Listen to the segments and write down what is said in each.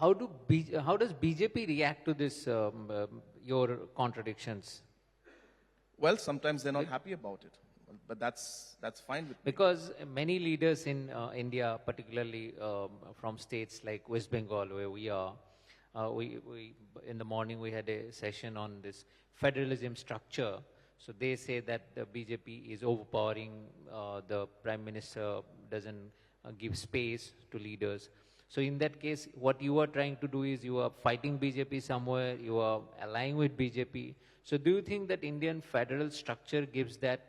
how does BJP react to this, your contradictions? Well, sometimes they're not happy about it, but that's fine with me. Because many leaders in India, particularly from states like West Bengal, where we are, in the morning we had a session on this federalism structure. So they say that the BJP is overpowering, the Prime Minister doesn't give space to leaders. So in that case, what you are trying to do is you are fighting BJP somewhere, you are allying with BJP. So do you think that Indian federal structure gives that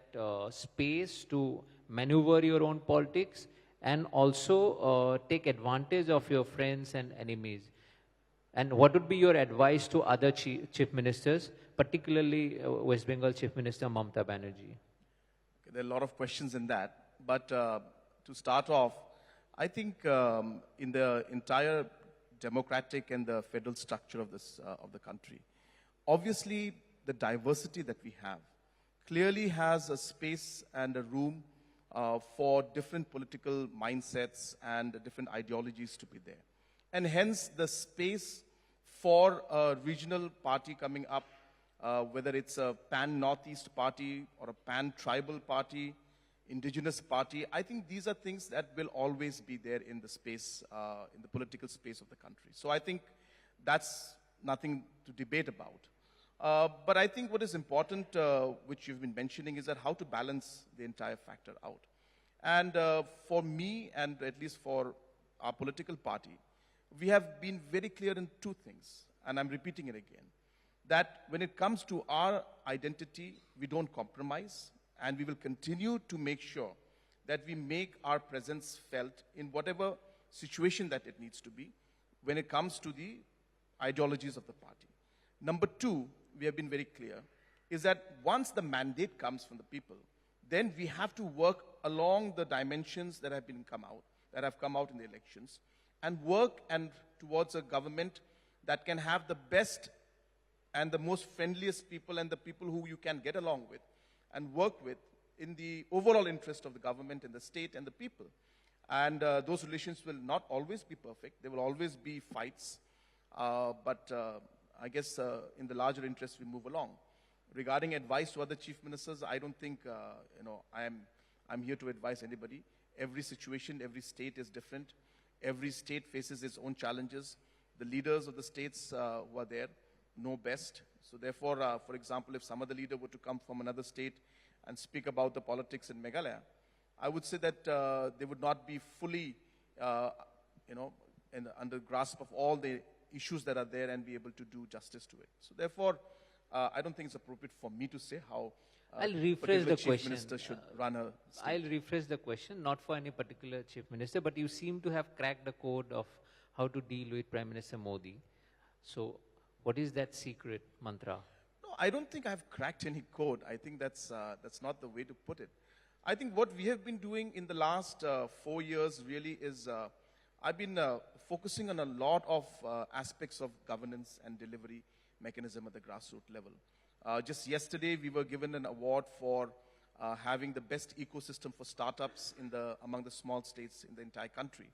space to maneuver your own politics and also take advantage of your friends and enemies? And what would be your advice to other chief ministers, particularly West Bengal Chief Minister Mamata Banerjee? Okay, there are a lot of questions in that. But to start off, I think in the entire democratic and the federal structure of the country, obviously the diversity that we have clearly has a space and a room for different political mindsets and different ideologies to be there. And hence the space for a regional party coming up, whether it's a pan-Northeast party or a pan-tribal party, indigenous party, I think these are things that will always be there in the space, in the political space of the country. So I think that's nothing to debate about. But I think what is important, which you've been mentioning, is that how to balance the entire factor out. And for me, and at least for our political party, we have been very clear in two things, and I'm repeating it again, that when it comes to our identity, we don't compromise, and we will continue to make sure that we make our presence felt in whatever situation that it needs to be when it comes to the ideologies of the party. Number two, we have been very clear, is that once the mandate comes from the people, then we have to work along the dimensions that have come out in the elections, and work towards a government that can have the best and the most friendliest people and the people who you can get along with and work with in the overall interest of the government and the state and the people. And those relations will not always be perfect. There will always be fights. But I guess in the larger interest, we move along. Regarding advice to other chief ministers, I don't think I'm here to advise anybody. Every situation, every state is different. Every state faces its own challenges. The leaders of the states who are there know best. So therefore, for example, if some other leader were to come from another state and speak about the politics in Meghalaya, I would say that they would not be fully, under grasp of all the issues that are there and be able to do justice to it. So therefore, I don't think it's appropriate for me to say how I'll rephrase the chief question. minister should run a state. I'll rephrase the question, not for any particular chief minister, but you seem to have cracked the code of how to deal with Prime Minister Modi. So what is that secret mantra? No, I don't think I've cracked any code. I think that's not the way to put it. I think what we have been doing in the last 4 years really is, I've been focusing on a lot of aspects of governance and delivery mechanism at the grassroots level. Just yesterday, we were given an award for having the best ecosystem for startups among the small states in the entire country.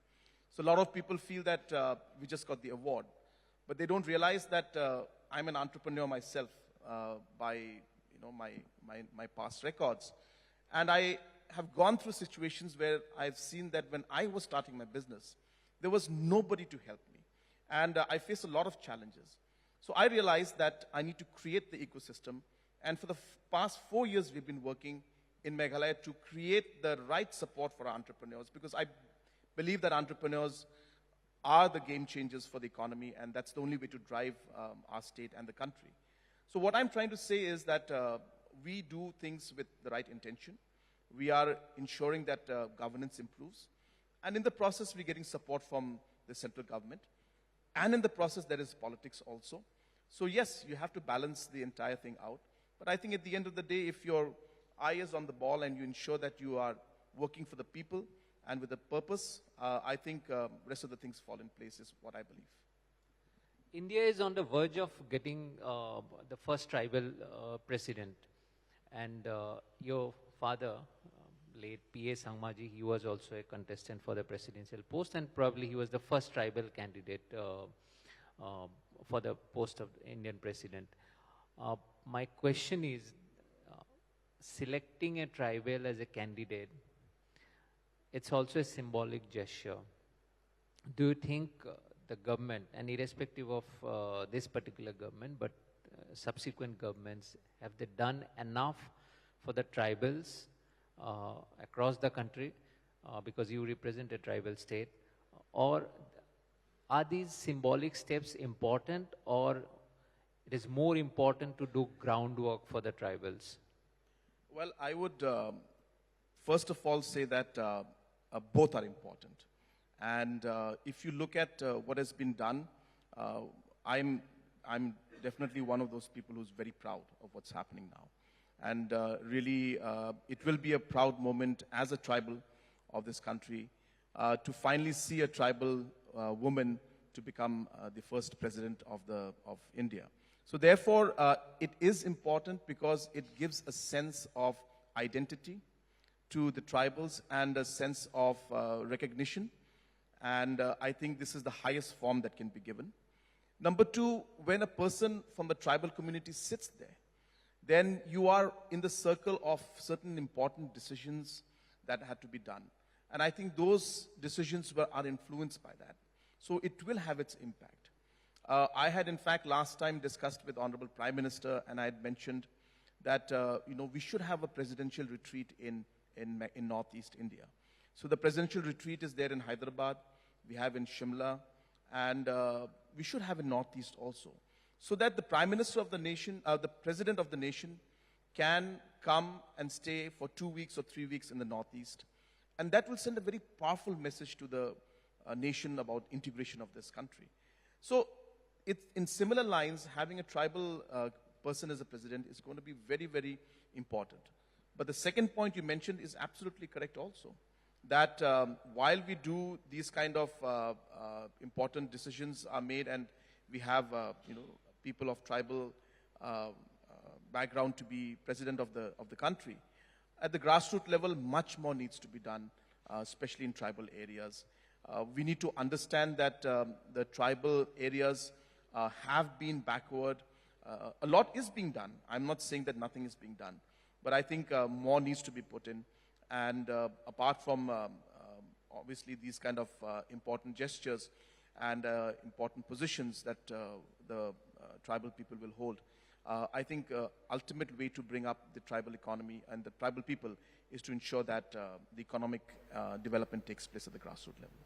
So a lot of people feel that we just got the award, but they don't realize that I'm an entrepreneur myself by my past records. And I have gone through situations where I've seen that when I was starting my business, there was nobody to help me. And I faced a lot of challenges. So I realized that I need to create the ecosystem. And for the past 4 years, we've been working in Meghalaya to create the right support for our entrepreneurs, because I believe that entrepreneurs are the game changers for the economy, and that's the only way to drive our state and the country. So what I'm trying to say is that we do things with the right intention. We are ensuring that governance improves. And in the process, we're getting support from the central government. And in the process, there is politics also. So yes, you have to balance the entire thing out. But I think at the end of the day, if your eye is on the ball and you ensure that you are working for the people and with a purpose, I think rest of the things fall in place is what I believe. India is on the verge of getting the first tribal president. And your father, late P.A. Sangmaji, he was also a contestant for the presidential post, and probably he was the first tribal candidate for the post of Indian president. My question is, selecting a tribal as a candidate, it's also a symbolic gesture. Do you think the government, and irrespective of this particular government, but subsequent governments, have they done enough for the tribals across the country, because you represent a tribal state, or are these symbolic steps important, or it is more important to do groundwork for the tribals? Well, I would first of all say that both are important. And if you look at what has been done, I'm definitely one of those people who's very proud of what's happening now. And really, it will be a proud moment as a tribal of this country to finally see a tribal woman to become the first president of India. So therefore, it is important because it gives a sense of identity to the tribals and a sense of recognition. And I think this is the highest form that can be given. Number two, when a person from the tribal community sits there, then you are in the circle of certain important decisions that had to be done. And I think those decisions are influenced by that. So it will have its impact. I had, in fact, last time discussed with Honorable Prime Minister, and I had mentioned that we should have a presidential retreat in Northeast India. So the presidential retreat is there in Hyderabad, we have in Shimla, and we should have in Northeast also. So that the Prime Minister of the nation, the President of the nation, can come and stay for 2 weeks or 3 weeks in the Northeast. And that will send a very powerful message to the nation about integration of this country. So it's in similar lines, having a tribal person as a president is going to be very, very important. But the second point you mentioned is absolutely correct also. That while we do these kind of important decisions are made, and we have people of tribal background to be president of the country, at the grassroots level, much more needs to be done, especially in tribal areas. We need to understand that the tribal areas have been backward. A lot is being done. I'm not saying that nothing is being done, but I think more needs to be put in. And apart from obviously these kind of important gestures and important positions that the tribal people will hold, I think ultimate way to bring up the tribal economy and the tribal people is to ensure that the economic development takes place at the grassroots level.